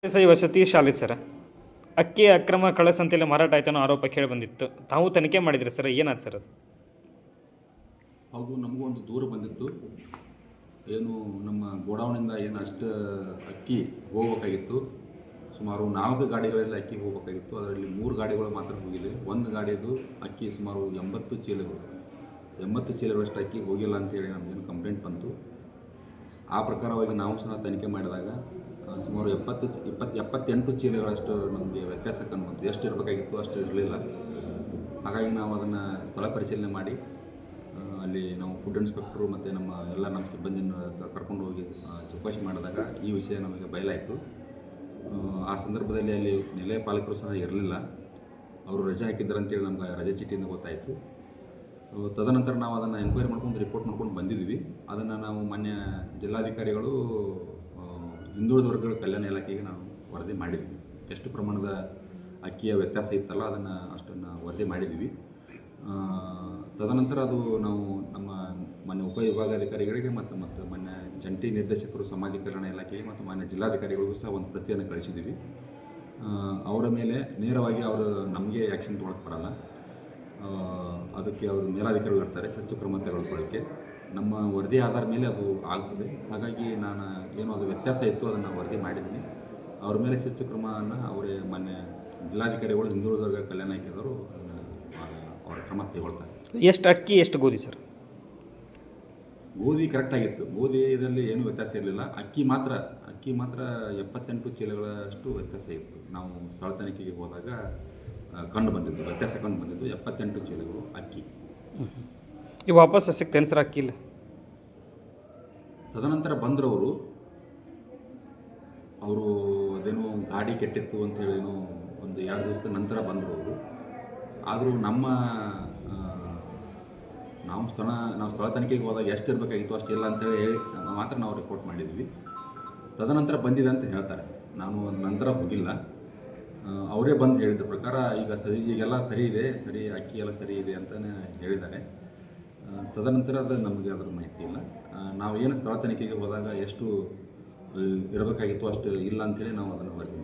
ಸೈ ವಸತಿ ಶಾಲೆ ಸರ್, ಅಕ್ಕಿ ಅಕ್ರಮ ಕಳ್ಳಸಂತೆಯಲ್ಲಿ ಮಾರಾಟ ಆಯ್ತು ಅನ್ನೋ ಆರೋಪ ಕೇಳಿ ಬಂದಿತ್ತು. ತಾವು ತನಿಖೆ ಮಾಡಿದ್ರಿ ಸರ್, ಏನಾಯ್ತು ಸರ್ ಅದು? ಹೌದು, ನಮಗೂ ಒಂದು ದೂರು ಬಂದಿತ್ತು. ಏನು ನಮ್ಮ ಗೋಡೌನಿಂದ ಏನು ಅಷ್ಟು ಅಕ್ಕಿ ಹೋಗ್ಬೇಕಾಗಿತ್ತು. ಸುಮಾರು 4 ಗಾಡಿಗಳಲ್ಲಿ ಅಕ್ಕಿ ಹೋಗಬೇಕಾಗಿತ್ತು. ಅದರಲ್ಲಿ 3 ಗಾಡಿಗಳು ಮಾತ್ರ ಹೋಗಿವೆ. ಒಂದು ಗಾಡಿಯದು ಅಕ್ಕಿ ಸುಮಾರು 80 ಚೀಲಗಳಷ್ಟು ಅಕ್ಕಿ ಹೋಗಿಲ್ಲ ಅಂತೇಳಿ ನಮಗೇನು ಕಂಪ್ಲೇಂಟ್ ಬಂತು. ಆ ಪ್ರಕಾರವಾಗಿ ನಾವು ಸಹ ತನಿಖೆ ಮಾಡಿದಾಗ ಸುಮಾರು 78 ಚೀಲಗಳಷ್ಟು ನಮಗೆ ವ್ಯತ್ಯಾಸ ಕಂಡುಬಂತು. ಎಷ್ಟು ಇರಬೇಕಾಗಿತ್ತು ಅಷ್ಟು ಇರಲಿಲ್ಲ. ಹಾಗಾಗಿ ನಾವು ಅದನ್ನು ಸ್ಥಳ ಪರಿಶೀಲನೆ ಮಾಡಿ ಅಲ್ಲಿ ನಾವು ಫುಡ್ ಇನ್ಸ್ಪೆಕ್ಟ್ರು ಮತ್ತು ನಮ್ಮ ಸಿಬ್ಬಂದಿಯನ್ನು ಕರ್ಕೊಂಡು ಹೋಗಿ ಚೌಕಾಶಿ ಮಾಡಿದಾಗ ಈ ವಿಷಯ ನಮಗೆ ಬಯಲಾಯಿತು. ಆ ಸಂದರ್ಭದಲ್ಲಿ ಅಲ್ಲಿ ನಿಲಯ ಪಾಲಕರು ಸಹ ಇರಲಿಲ್ಲ. ಅವರು ರಜೆ ಹಾಕಿದ್ದಾರೆ ಅಂತೇಳಿ ನಮ್ಗೆ ರಜೆ ಚೀಟಿಯಿಂದ ಗೊತ್ತಾಯಿತು. ತದನಂತರ ನಾವು ಅದನ್ನು ಎನ್ಕ್ವೈರಿ ಮಾಡ್ಕೊಂಡು ರಿಪೋರ್ಟ್ ಮಾಡ್ಕೊಂಡು ಬಂದಿದ್ದೀವಿ. ಅದನ್ನು ನಾವು ಮಾನ್ಯ ಜಿಲ್ಲಾಧಿಕಾರಿಗಳು ಹಿಂದುಳಿದ ವರ್ಗಗಳ ಕಲ್ಯಾಣ ಇಲಾಖೆಗೆ ನಾವು ವರದಿ ಮಾಡಿದ್ವಿ. ಎಷ್ಟು ಪ್ರಮಾಣದ ಅಕ್ಕಿಯ ವ್ಯತ್ಯಾಸ ಇತ್ತಲ್ಲ ಅದನ್ನು ಅಷ್ಟನ್ನು ವರದಿ ಮಾಡಿದ್ವಿ. ತದನಂತರ ಅದು ನಾವು ನಮ್ಮ ಮಾನ್ಯ ಉಪವಿಭಾಗಾಧಿಕಾರಿಗಳಿಗೆ ಮತ್ತು ಮಾನ್ಯ ಜಂಟಿ ನಿರ್ದೇಶಕರು ಸಮಾಜ ಕಲ್ಯಾಣ ಇಲಾಖೆಗೆ ಮತ್ತು ಮಾನ್ಯ ಜಿಲ್ಲಾಧಿಕಾರಿಗಳಿಗೂ ಸಹ ಒಂದು ಪ್ರತಿಯನ್ನು ಕಳಿಸಿದ್ದೀವಿ. ಅವರ ಮೇಲೆ ನೇರವಾಗಿ ಅವರು ನಮಗೆ ಆ್ಯಕ್ಷನ್ ತೊಗೊಳಕ್ಕೆ ಬರಲ್ಲ. ಅದಕ್ಕೆ ಅವರು ಮೇಲಾಧಿಕಾರಿಗಳು ಇರ್ತಾರೆ ಶಿಸ್ತು ಕ್ರಮ ತೆಗೆದುಕೊಳ್ಳೋಕ್ಕೆ. ನಮ್ಮ ವರದಿ ಆಧಾರ ಮೇಲೆ ಅದು ಆಗ್ತದೆ. ಹಾಗಾಗಿ ನಾನು ಏನೋ ಅದು ವ್ಯತ್ಯಾಸ ಇತ್ತು ಅದನ್ನು ವರದಿ ಮಾಡಿದ್ದೀನಿ. ಅವ್ರ ಮೇಲೆ ಶಿಸ್ತು ಕ್ರಮವನ್ನು ಅವರೇ ಮಾನ್ಯ ಜಿಲ್ಲಾಧಿಕಾರಿಗಳು ಹಿಂದುಳಿದ ವರ್ಗ ಕಲ್ಯಾಣ ಇಲಾಖೆಯವರು ಅವರ ಕ್ರಮ ತೆಗೊಳ್ತಾರೆ. ಎಷ್ಟು ಅಕ್ಕಿ ಎಷ್ಟು ಗೋಧಿ ಸರ್? ಗೋಧಿ ಕರೆಕ್ಟಾಗಿತ್ತು. ಗೋಧಿ ಇದರಲ್ಲಿ ಏನೂ ವ್ಯತ್ಯಾಸ ಇರಲಿಲ್ಲ. ಅಕ್ಕಿ ಮಾತ್ರ 78 ಚೀಲಗಳಷ್ಟು ವ್ಯತ್ಯಾಸ ಇತ್ತು. ನಾವು ಸ್ಥಳ ತನಿಖೆಗೆ ಹೋದಾಗ ವ್ಯತ್ಯಾಸ ಕಂಡು ಬಂದಿದ್ದು 78 ಚೀಲಗಳು ಅಕ್ಕಿ. ಈ ವಾಪಸ್ ಸಿಗ್ತೇನೆ ಸರ್ ಅಕ್ಕಿ ಇಲ್ಲ? ತದನಂತರ ಬಂದರವರು ಅದೇನೋ ಗಾಡಿ ಕೆಟ್ಟಿತ್ತು ಅಂತೇಳಿ ಏನೋ ಒಂದು 2 ದಿವಸದ ನಂತರ ಬಂದರು ಅವರು. ಆದರೂ ನಾವು ಸ್ಥಳ ತನಿಖೆಗೆ ಹೋದಾಗ ಎಷ್ಟು ಇರಬೇಕಾಗಿತ್ತು ಅಷ್ಟು ಇಲ್ಲ ಅಂತೇಳಿ ಹೇಳಿ ಮಾತ್ರ ನಾವು ರಿಪೋರ್ಟ್ ಮಾಡಿದ್ವಿ. ತದನಂತರ ಬಂದಿದೆ ಅಂತ ಹೇಳ್ತಾರೆ. ನಾನು ನಂತರ ಹೋಗಿಲ್ಲ. ಅವರೇ ಬಂದು ಹೇಳಿದ ಪ್ರಕಾರ ಈಗೆಲ್ಲ ಸರಿ ಇದೆ, ಅಕ್ಕಿ ಎಲ್ಲ ಸರಿ ಇದೆ ಅಂತಲೇ ಹೇಳಿದ್ದಾರೆ. ತದನಂತರ ಅದು ನಮಗೆ ಅದರ ಮಾಹಿತಿ ಇಲ್ಲ. ನಾವೇನು ಸ್ಥಳ ತನಿಖೆಗೆ ಹೋದಾಗ ಎಷ್ಟು ಇರಬೇಕಾಗಿತ್ತು ಅಷ್ಟು ಇಲ್ಲ ಅಂತೇಳಿ ನಾವು ಅದನ್ನು ವರದಿ